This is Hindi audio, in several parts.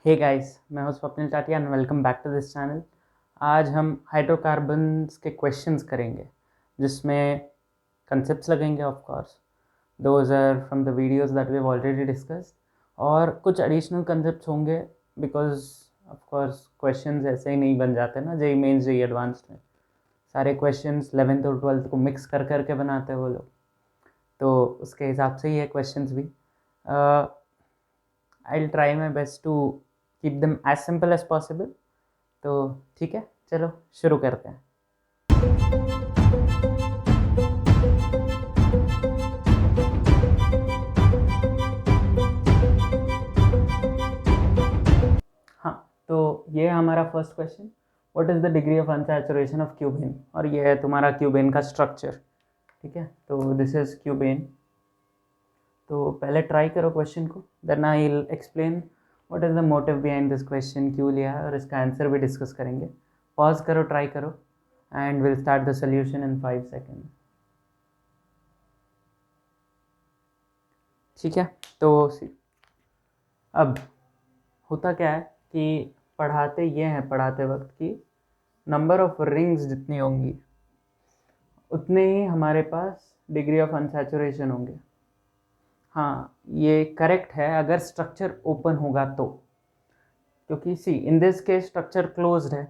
हे गाइस, मैं हूं Swapnil Tatiya and welcome back to this channel. आज हम हाइड्रोकार्बन्स के क्वेश्चंस करेंगे जिसमें कंसेप्ट्स लगेंगे of course. Those are from the videos that we have already discussed और कुछ एडिशनल कंसेप्ट्स होंगे बिकॉज ऑफ कोर्स क्वेश्चंस ऐसे ही नहीं बन जाते ना। जेई मेंस जेई एडवांस्ड में सारे क्वेश्चंस 11th और 12th को मिक्स कर करके बनाते हैं वो लोग, तो उसके हिसाब से ही है क्वेश्चंस भी। I will try my best to keep them as simple as possible. तो ठीक है, चलो शुरू करते हैं। हाँ, तो ये है हमारा first question. What is the degree of unsaturation of क्यूबेन, और ये है तुम्हारा क्यूबेन का स्ट्रक्चर। ठीक है, तो दिस इज क्यूबेन। तो पहले ट्राई करो क्वेश्चन को, then I will explain what is the motive behind this question, क्यों लिया है, और इसका आंसर भी डिस्कस करेंगे। पॉज करो, ट्राई करो and will start the solution in 5 second. ठीक है, तो अब होता क्या है कि पढ़ाते वक्त कि नंबर ऑफ रिंग्स जितनी होंगी उतने ही हमारे पास डिग्री ऑफ अनसैचुरेशन होंगे। हाँ, ये करेक्ट है अगर स्ट्रक्चर ओपन होगा तो, क्योंकि see in this case structure closed है,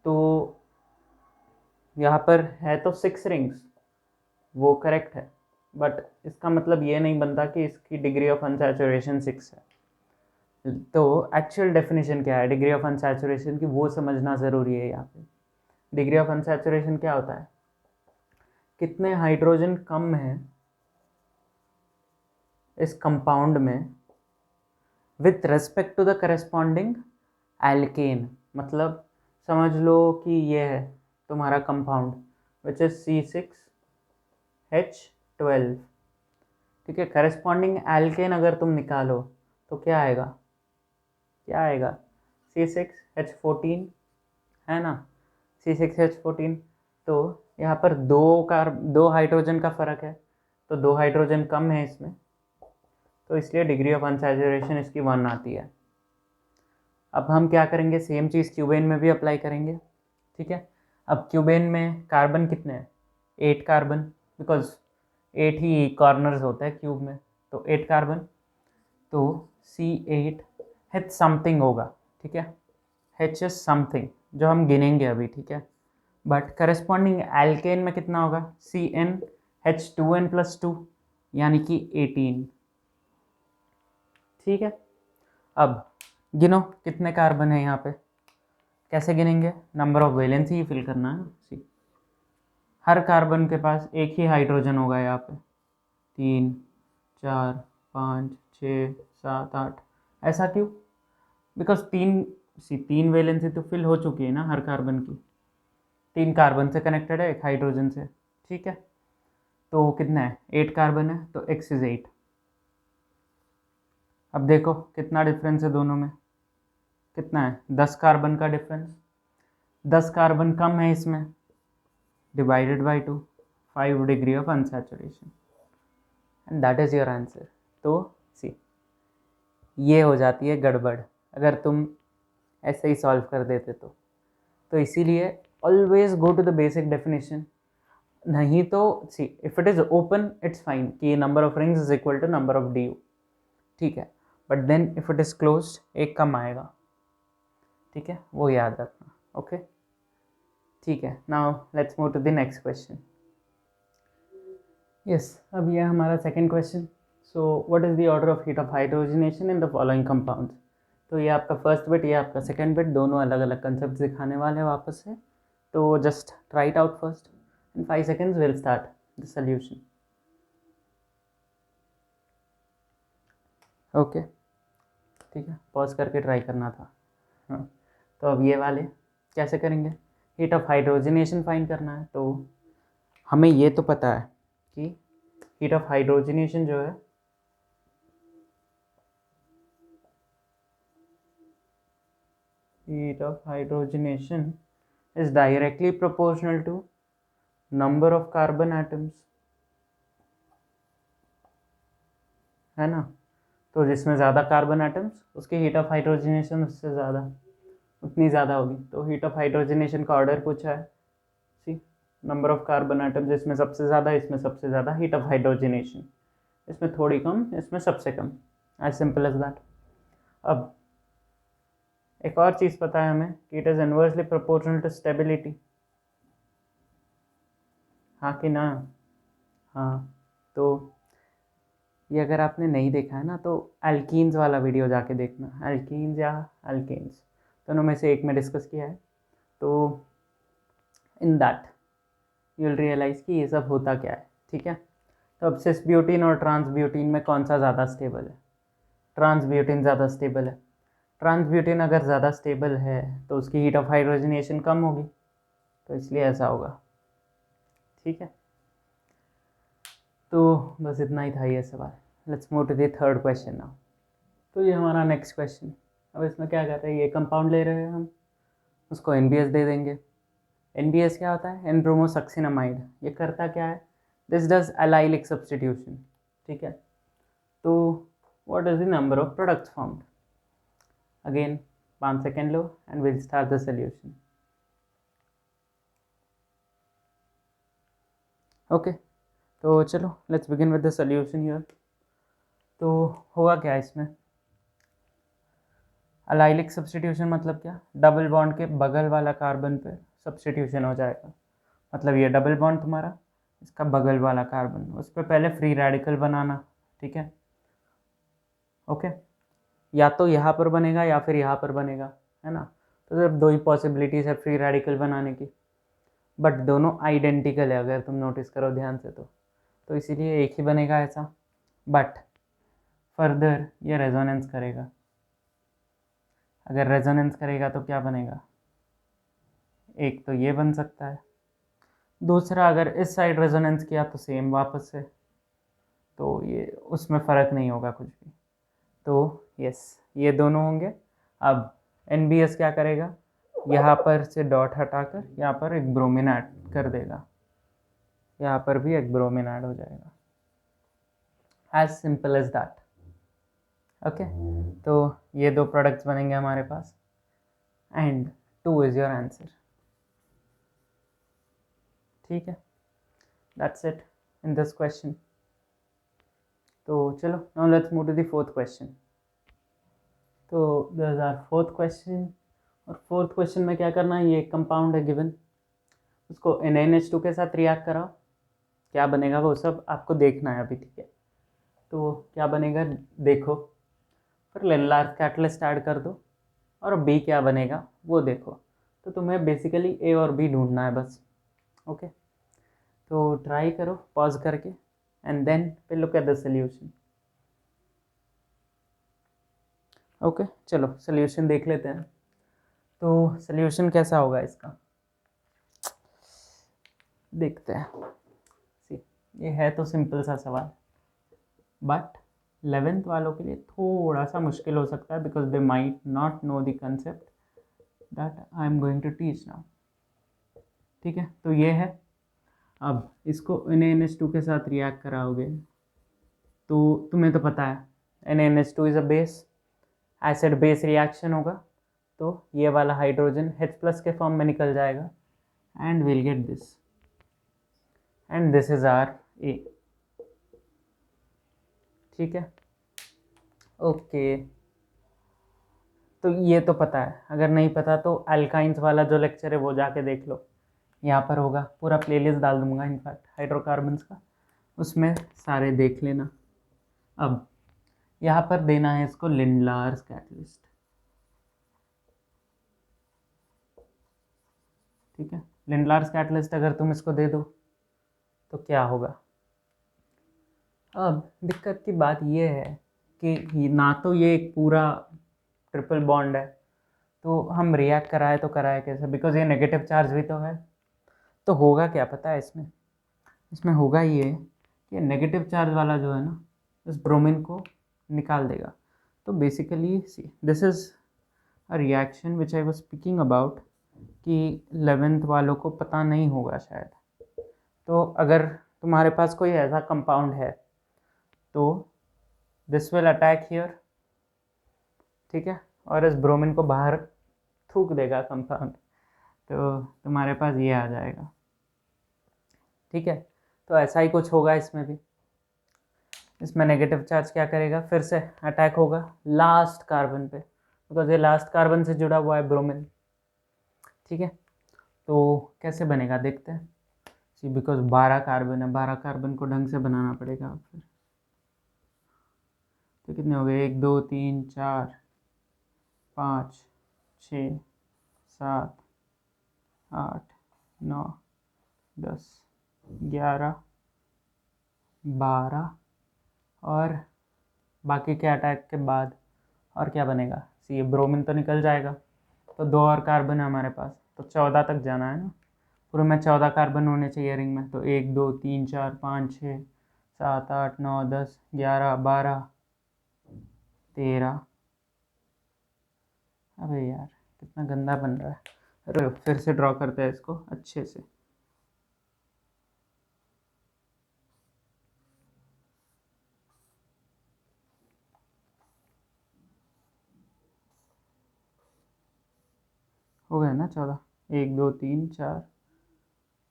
तो यहाँ पर है तो 6 रिंग्स, वो करेक्ट है, बट इसका मतलब ये नहीं बनता कि इसकी डिग्री ऑफ अनसैचुरेशन 6 है। तो एक्चुअल डेफिनेशन क्या है डिग्री ऑफ अनसैचुरेशन की, वो समझना ज़रूरी है यहाँ पे। डिग्री ऑफ अनसैचुरेशन क्या होता है, कितने हाइड्रोजन कम है इस कंपाउंड में with respect to the corresponding alkane. मतलब समझ लो कि ये है तुम्हारा कंपाउंड विच इज C6H12। ठीक है, करस्पॉन्डिंग एल्केन अगर तुम निकालो तो क्या आएगा, C6H14 है ना, C6H14। तो यहाँ पर दो हाइड्रोजन का फ़र्क है, तो 2 हाइड्रोजन कम है इसमें, तो इसलिए डिग्री ऑफ अनसैचुरेशन इसकी 1 आती है। अब हम क्या करेंगे, सेम चीज़ क्यूबेन में भी अप्लाई करेंगे। ठीक है, अब क्यूबेन में कार्बन कितने हैं, 8 कार्बन, बिकॉज 8 ही कॉर्नर्स होते हैं क्यूब में, तो 8 कार्बन। तो C8H समथिंग होगा। ठीक है, H इज समथिंग जो हम गिनेंगे अभी। ठीक है, बट करस्पॉन्डिंग एल्केन में कितना होगा, CnH2n+2 यानी कि 18। ठीक है, अब गिनो कितने कार्बन है यहाँ पे, कैसे गिनेंगे, नंबर ऑफ वैलेंसी ही फिल करना है। सी हर कार्बन के पास एक ही हाइड्रोजन होगा यहाँ पे, 3 4 5 6 7 8। ऐसा क्यों, बिकॉज तीन वैलेंसी तो फिल हो चुकी है ना हर कार्बन की, 3 कार्बन से कनेक्टेड है, 1 हाइड्रोजन से। ठीक है, तो कितना है, 8 कार्बन है, तो x इज 8। अब देखो कितना डिफरेंस है दोनों में, कितना है, 10 कार्बन का डिफरेंस। 10 कार्बन कम है इसमें, divided by 2, 5 degree of unsaturation, and that is your answer. तो सी ये हो जाती है गड़बड़ अगर तुम ऐसे ही सॉल्व कर देते तो इसीलिए always go to the basic definition. नहीं तो see if it is open it's fine कि number of rings is equal to number of D, ठीक है, but then if it is closed एक कम आएगा। ठीक है, वो याद रखना। ओके, ठीक है, now let's move to the next question. Yes, अब ये हमारा second question. So what is the order of heat of hydrogenation in the following compounds. तो ये आपका फर्स्ट बिट, ये आपका सेकेंड बिट, दोनों अलग अलग कंसेप्ट दिखाने वाले हैं वापस से। तो just try it out first, in 5 seconds will start the solution. Okay, ठीक है, पॉज करके ट्राई करना था। हाँ, तो अब ये वाले कैसे करेंगे, हीट ऑफ हाइड्रोजनेशन फाइंड करना है। तो हमें ये तो पता है कि हीट ऑफ हाइड्रोजनेशन जो है heat of hydrogenation is directly proportional to number of carbon atoms, है ना। तो जिसमें ज़्यादा कार्बन एटम्स उसकी हीट ऑफ हाइड्रोजनेशन उससे ज़्यादा उतनी ज़्यादा होगी। तो हीट ऑफ हाइड्रोजनेशन का ऑर्डर पूछा है, see number of carbon atoms, इसमें सबसे ज़्यादा, इसमें सबसे ज़्यादा, हीट ऑफ हाइड्रोजनेशन इसमें थोड़ी कम, इसमें सबसे कम, एज सिंपल एज दैट। अब एक और चीज़ पता है हमें कि it is inversely proportional to stability, हाँ कि ना? हाँ, तो ये अगर आपने नहीं देखा है ना तो एल्कीन्स वाला वीडियो जाके देखना, एल्कीन्स या एल्केन्स दोनों में से एक में डिस्कस किया है। तो in that you will realise कि ये सब होता क्या है, ठीक है? तो अब सिस ब्यूटीन और ट्रांस ब्यूटीन में कौन सा ज़्यादा स्टेबल है? ट्रांस ब्यूटीन ज़्यादा स्टेबल है। ट्रांस ब्यूटीन अगर ज़्यादा स्टेबल है तो उसकी हीट ऑफ हाइड्रोजनेशन कम होगी, तो इसलिए ऐसा होगा, ठीक है? तो बस इतना ही था ये सवाल। Let's move to the third question now. तो ये हमारा नेक्स्ट क्वेश्चन। अब इसमें क्या कर रहे हैं, ये कंपाउंड ले रहे हैं हम, उसको NBS दे देंगे। NBS क्या होता है? N bromosuccinimide. ये करता क्या है? दिस डज एलाइलिक सब्सटीट्यूशन, ठीक है? तो what is the number of products formed? Again 5 second low and will start the solution. Okay, तो चलो let's begin with the solution here. तो होगा क्या इसमें? एलाइलिक सब्सटीट्यूशन मतलब क्या? डबल बॉन्ड के बगल वाला कार्बन पे सब्सटीट्यूशन हो जाएगा। मतलब ये डबल बॉन्ड तुम्हारा, इसका बगल वाला कार्बन, उस पर पहले फ्री रेडिकल बनाना, ठीक है? ओके, या तो यहाँ पर बनेगा या फिर यहाँ पर बनेगा, है ना? तो सिर्फ दो ही पॉसिबिलिटीज़ है फ्री रेडिकल बनाने की, बट दोनों आइडेंटिकल है अगर तुम नोटिस करो ध्यान से तो इसीलिए एक ही बनेगा ऐसा। बट फर्दर ये रेजोनेंस करेगा। अगर रेजोनेंस करेगा तो क्या बनेगा? एक तो ये बन सकता है, दूसरा अगर इस साइड रेजोनेंस किया तो सेम वापस से, तो ये उसमें फ़र्क नहीं होगा कुछ भी। तो यस, ये दोनों होंगे। अब NBS क्या करेगा? यहाँ पर से डॉट हटाकर यहाँ पर एक ब्रोमीन ऐड कर देगा, यहाँ पर भी एक ब्रोमीन ऐड हो जाएगा, as simple as that. Okay, तो ये दो प्रोडक्ट्स बनेंगे हमारे पास एंड 2 इज़ योर आंसर, ठीक है? That's it in this question. तो चलो now let's move to the fourth question. तो दिस आर फोर्थ क्वेश्चन, और फोर्थ क्वेश्चन में क्या करना है? ये एक कंपाउंड है गिवन, उसको NaNH2 के साथ रिएक्ट कराओ, क्या बनेगा वो सब आपको देखना है अभी, ठीक है? तो क्या बनेगा देखो, फिर लेनलार्ज कैटलिस्ट ऐड कर दो, और B क्या बनेगा वो देखो। तो तुम्हें बेसिकली A और B ढूंढना है बस। ओके, तो ट्राई करो पॉज करके एंड देन फिर look at the solution. Okay, चलो सोल्यूशन देख लेते हैं। तो सोल्यूशन कैसा होगा इसका देखते हैं। सी, ये है तो सिंपल सा सवाल, बट 11th वालों के लिए थोड़ा सा मुश्किल हो सकता है, because they might not know the concept that I am going to teach now, ठीक है? तो ये है, अब इसको NaNH2 के साथ रिएक्ट कराओगे तो तुम्हें तो पता है NaNH2 is a base, acid base reaction होगा, तो ये वाला हाइड्रोजन H+ के फॉर्म में निकल जाएगा and will get this, and this is our A, ठीक है? ओके, तो ये तो पता है, अगर नहीं पता तो अल्काइंस वाला जो लेक्चर है वो जाके देख लो, यहाँ पर होगा, पूरा प्लेलिस्ट डाल दूंगा इनफैक्ट हाइड्रोकार्बन्स का, उसमें सारे देख लेना। अब यहाँ पर देना है इसको लिंडलार्स कैटलिस्ट, ठीक है? लिंडलार्स कैटलिस्ट अगर तुम इसको दे दो तो क्या होगा? अब दिक्कत की बात ये है कि ना तो ये एक पूरा ट्रिपल बॉन्ड है, तो हम रिएक्ट कराए तो कराए कैसे, बिकॉज ये नेगेटिव चार्ज भी तो है। तो होगा क्या पता है इसमें? इसमें होगा ये कि नेगेटिव चार्ज वाला जो है ना, इस ब्रोमीन को निकाल देगा। तो basically see, this is a reaction which I was speaking about, कि 11th वालों को पता नहीं होगा शायद। तो अगर तुम्हारे पास कोई ऐसा कंपाउंड है तो दिस विल अटैक हियर, ठीक है, और इस ब्रोमीन को बाहर थूक देगा कंपाउंड, तो तुम्हारे पास ये आ जाएगा, ठीक है। तो ऐसा ही कुछ होगा इसमें भी। इसमें नेगेटिव चार्ज क्या करेगा, फिर से अटैक होगा लास्ट कार्बन पे, बिकॉज ये लास्ट कार्बन से जुड़ा हुआ है ब्रोमीन, ठीक है। तो कैसे बनेगा देखते हैं। सी बिकॉज 12 कार्बन है, 12 कार्बन को ढंग से बनाना पड़ेगा फिर। तो कितने हो गए, 1 2 3 4 5 6 7 8 9 10 11 12, और बाकी के अटैक के बाद और क्या बनेगा। सी ये ब्रोमीन तो निकल जाएगा, तो 2 और कार्बन है हमारे पास, तो 14 तक जाना है ना। पूरे में 14 कार्बन होने चाहिए रिंग में, तो 1 2 3 4 5 6 7 8 9 10 11 12 13। अबे यार कितना गंदा बन रहा है। अरे फिर से ड्रॉ करते हैं इसको अच्छे से। हो गया ना 14, 1 2 3 4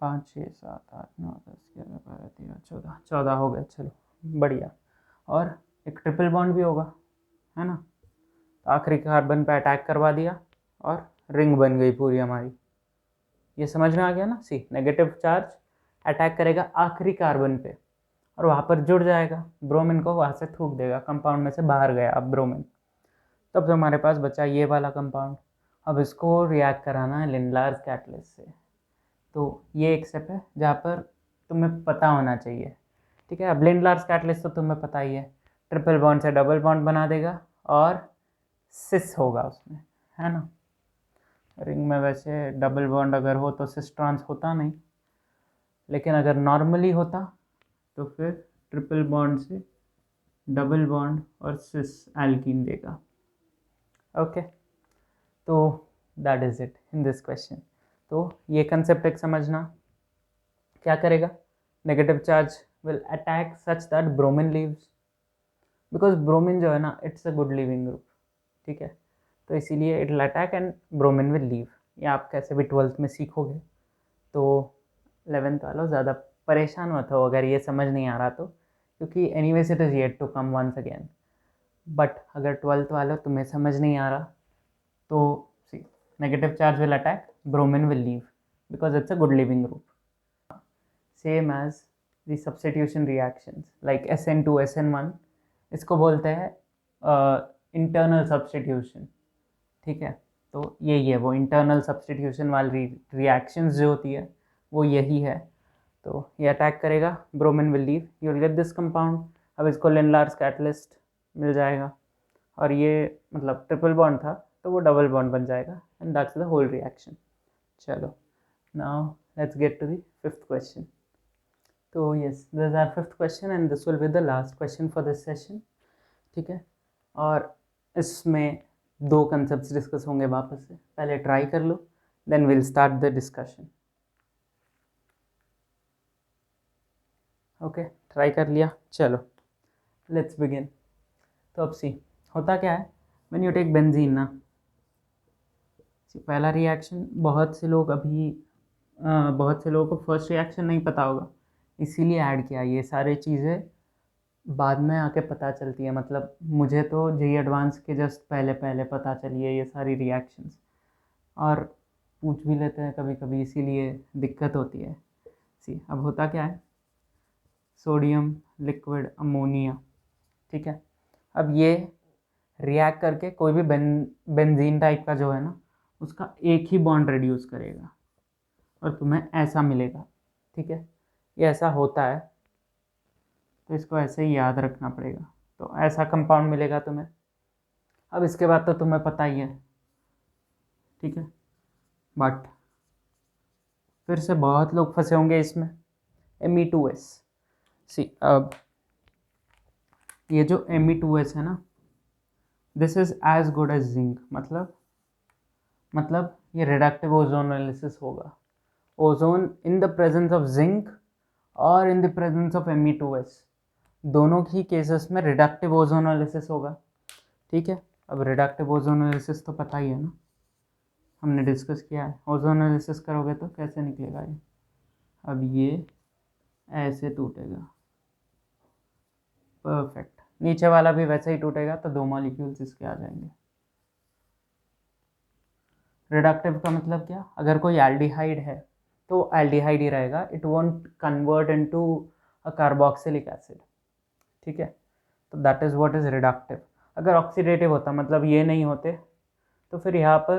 5 6 7 8 9 10 11 12 13 14, 14 हो गया, चलो बढ़िया। और एक ट्रिपल बॉन्ड भी होगा, है ना। तो आखिरी कार्बन पे अटैक करवा दिया और रिंग बन गई पूरी हमारी। ये समझ में आ गया ना। सी नेगेटिव चार्ज अटैक करेगा आखिरी कार्बन पे और वहाँ पर जुड़ जाएगा, ब्रोमीन को वहाँ से थूक देगा, कंपाउंड में से बाहर गया अब ब्रोमीन। तब तो हमारे पास बचा ये वाला कंपाउंड। अब इसको रिएक्ट कराना है लिंडलार्स कैटलिस्ट से। तो ये एक स्टेप है जहाँ पर तुम्हें पता होना चाहिए, ठीक है। अब लिंडलार्स कैटलिस्ट तो तुम्हें पता ही है, ट्रिपल बॉन्ड से डबल बॉन्ड बना देगा और सिस होगा उसमें, है ना। रिंग में वैसे डबल बॉन्ड अगर हो तो सिस ट्रांस होता नहीं, लेकिन अगर नॉर्मली होता तो फिर ट्रिपल बॉन्ड से डबल बॉन्ड और सिस एल्कीन देगा। ओके, तो that is it in this question. तो ये कंसेप्ट एक समझना, क्या करेगा, negative charge will attack such that bromine leaves, because bromine जो है ना it's a good leaving group, ठीक है। तो इसीलिए it will attack and bromine will leave. ये आप कैसे भी 12th में सीखोगे, तो 11th वालों ज़्यादा परेशान मत हो अगर ये समझ नहीं आ रहा तो, क्योंकि anyways it is yet to come once again. But अगर 12th वालों तुम्हें समझ नहीं आ रहा तो see negative charge will attack, bromine will leave because it's a good leaving group, same as the substitution reactions like SN2 SN1, इसको बोलते हैं इंटरनल सब्स्टिट्यूशन, ठीक है। तो यही है वो इंटरनल सब्स्टिट्यूशन वाली रिएक्शंस जो होती है वो यही है। तो ये अटैक करेगा, bromine will leave, you will get this compound. अब इसको लिंडलार्स कैटलिस्ट मिल जाएगा और ये मतलब ट्रिपल बॉन्ड था तो वो डबल बॉन्ड बन जाएगा and that's the whole reaction. चलो now let's get to the 5th question. तो yes, this are 5th question and this will be the last question for this session, ठीक है। और इसमें 2 कंसेप्ट्स डिस्कस होंगे वापस से, पहले ट्राई कर लो then will start the discussion. Okay, try कर लिया, चलो लेट्स बिगिन। तो अब सी होता क्या है, व्हेन यू टेक बेंजीन ना, पहला रिएक्शन बहुत से लोग अभी बहुत से लोगों को फर्स्ट रिएक्शन नहीं पता होगा, इसीलिए ऐड किया। ये सारी चीज़ें बाद में आके पता चलती है, मतलब मुझे तो JEE एडवांस के जस्ट पहले पहले पता चली है ये सारी रिएक्शंस, और पूछ भी लेते हैं कभी कभी, इसीलिए दिक्कत होती है। सी अब होता क्या है, सोडियम लिक्विड अमोनिया, ठीक है। अब ये रिएक्ट करके कोई भी बेंजीन टाइप का जो है ना उसका एक ही बॉन्ड रिड्यूस करेगा और तुम्हें ऐसा मिलेगा, ठीक है। ये ऐसा होता है, तो इसको ऐसे ही याद रखना पड़ेगा। तो ऐसा कंपाउंड मिलेगा तुम्हें। अब इसके बाद तो तुम्हें पता ही है, ठीक है। बट फिर से बहुत लोग फंसे होंगे इसमें, Me2S। सी अब ये जो Me2S है ना, this is as good as zinc, मतलब ये रिडक्टिव ओजोनोलिसिस होगा। Ozone in the presence of zinc और in the presence of Me2S दोनों ही केसेस में रिडक्टिव ओजोनोलिसिस होगा, ठीक है। अब रिडक्टिव ओजोनोलिसिस तो पता ही है ना, हमने डिस्कस किया है। ओजोनोलिसिस करोगे तो कैसे निकलेगा ये, अब ये ऐसे टूटेगा, परफेक्ट। नीचे वाला भी वैसे ही टूटेगा, तो 2 मॉलिक्यूल्स इसके आ जाएंगे। रिडक्टिव का मतलब क्या, अगर कोई एल्डिहाइड है तो एल्डिहाइड ही रहेगा, it won't convert into a carboxylic acid, ठीक है। तो that is what is reductive. अगर ऑक्सीडेटिव होता, मतलब ये नहीं होते, तो फिर यहाँ पर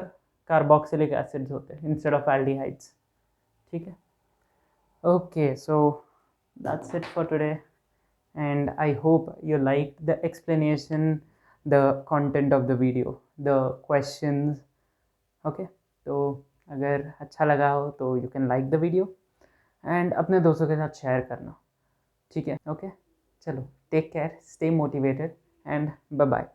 कार्बोक्सिलिक एसिड्स होते इंस्टेड ऑफ एल्डिहाइड्स, ठीक है। Okay, so that's it for today, and I hope you liked the explanation, the content of the video, the questions, okay। तो अगर अच्छा लगा हो तो you can like the video and अपने दोस्तों के साथ शेयर करना, ठीक है। ओके, चलो, take care, stay motivated and bye bye.